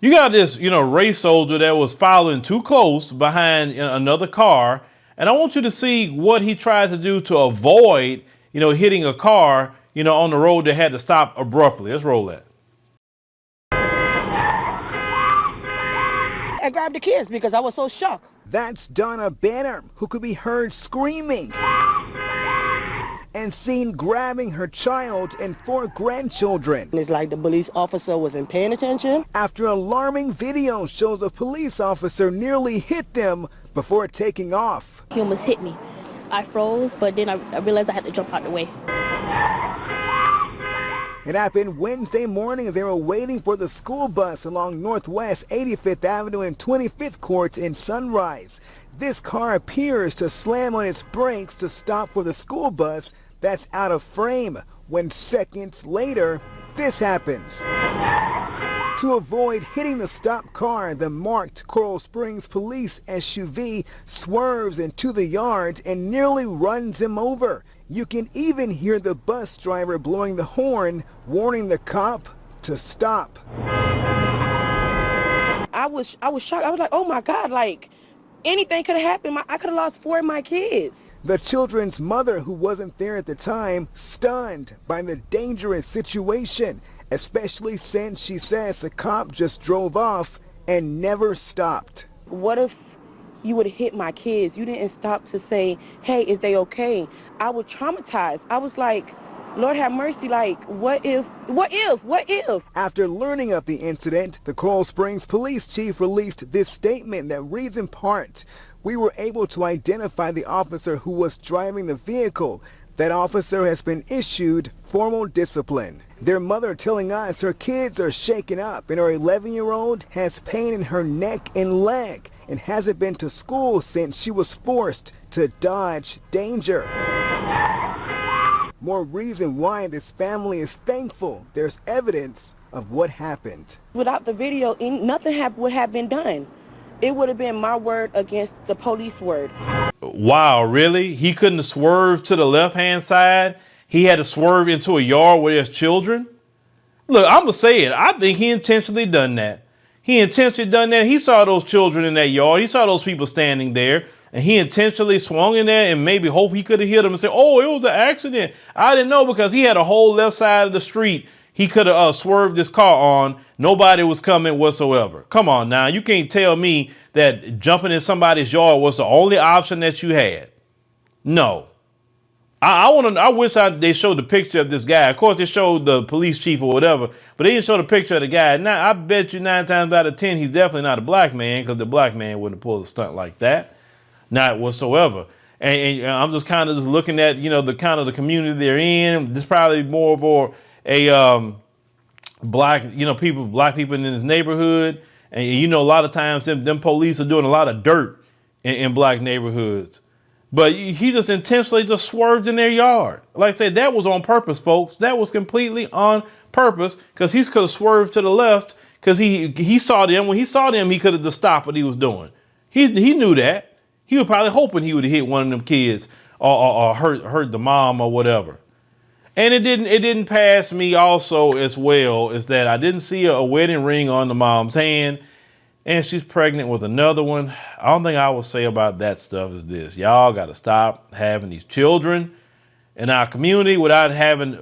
You got this, race soldier that was following too close behind another car. And I want you to see what he tried to do to avoid, hitting a car, on the road that had to stop abruptly. Let's roll that. I grabbed the kids because I was so shocked. That's Donna Banner, who could be heard screaming and seen grabbing her child and 4 grandchildren. It's like the police officer wasn't paying attention. After alarming video shows a police officer nearly hit them before taking off. He almost hit me. I froze, but then I realized I had to jump out the way. It happened Wednesday morning as they were waiting for the school bus along Northwest 85th Avenue and 25th Court in Sunrise. This car appears to slam on its brakes to stop for the school bus that's out of frame, when seconds later, this happens. To avoid hitting the stopped car, the marked Coral Springs police SUV swerves into the yard and nearly runs him over. You can even hear the bus driver blowing the horn, warning the cop to stop. I was shocked. I was like, oh my God, like anything could have happened. I could have lost 4 of my kids. The children's mother, who wasn't there at the time, stunned by the dangerous situation, especially since she says the cop just drove off and never stopped. What if you would have hit my kids? You didn't stop to say, hey, is they okay? I was traumatized. I was like, Lord have mercy, like, what if? After learning of the incident, the Coral Springs police chief released this statement that reads in part, "We were able to identify the officer who was driving the vehicle. That officer has been issued formal discipline." Their mother telling us her kids are shaken up and her 11-year-old has pain in her neck and leg and hasn't been to school since she was forced to dodge danger. More reason why this family is thankful there's evidence of what happened. Without the video, nothing would have been done. It would have been my word against the police word. Wow, really? He couldn't have swerved to the left-hand side? He had to swerve into a yard where there's children? Look, I'm going to say it. I think he intentionally done that. He saw those children in that yard. He saw those people standing there. And he intentionally swung in there and maybe hope he could have hit them and said, oh, it was an accident. I didn't know, because he had a whole left side of the street he could have swerved this car on. Nobody was coming whatsoever. Come on now. You can't tell me that jumping in somebody's yard was the only option that you had. No. I wish they showed the picture of this guy. Of course, they showed the police chief or whatever, but they didn't show the picture of the guy. Now, I bet you 9 times out of 10, he's definitely not a black man, because the black man wouldn't have pulled a stunt like that. Not whatsoever. And I'm just kind of looking at, the kind of the community they're in. There's probably more of a black people in this neighborhood. And, a lot of times them police are doing a lot of dirt in black neighborhoods. But he just intentionally just swerved in their yard. Like I said, that was on purpose, folks. That was completely on purpose, because he could have swerved to the left, because he saw them. When he saw them, he could have just stopped what he was doing. He knew that. He was probably hoping he would have hit one of them kids or hurt the mom or whatever. And it didn't pass me also as well, is that I didn't see a wedding ring on the mom's hand, and she's pregnant with another one. I don't think I would say about that stuff is this. Y'all got to stop having these children in our community without having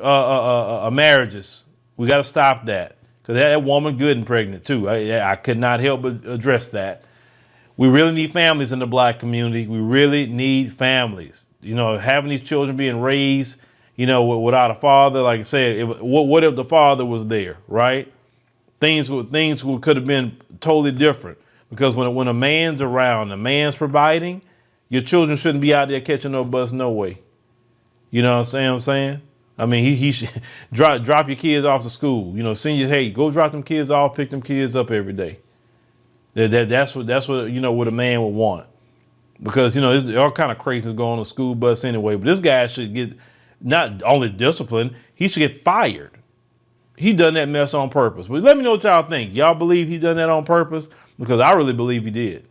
marriages. We got to stop that, because that woman good and pregnant too. I could not help but address that. We really need families in the black community. We really need families. Having these children being raised, without a father, like I said, what if the father was there, right? Things could have been totally different, because when a man's around, a man's providing, your children shouldn't be out there catching no bus, no way. You know what I'm saying? I mean, he should drop your kids off to school. Hey, go drop them kids off, pick them kids up every day. That's what what a man would want, because there's all kind of craziness going on the school bus anyway. But this guy should get not only disciplined, he should get fired. He done that mess on purpose. But let me know what y'all think. Y'all believe he done that on purpose? Because I really believe he did.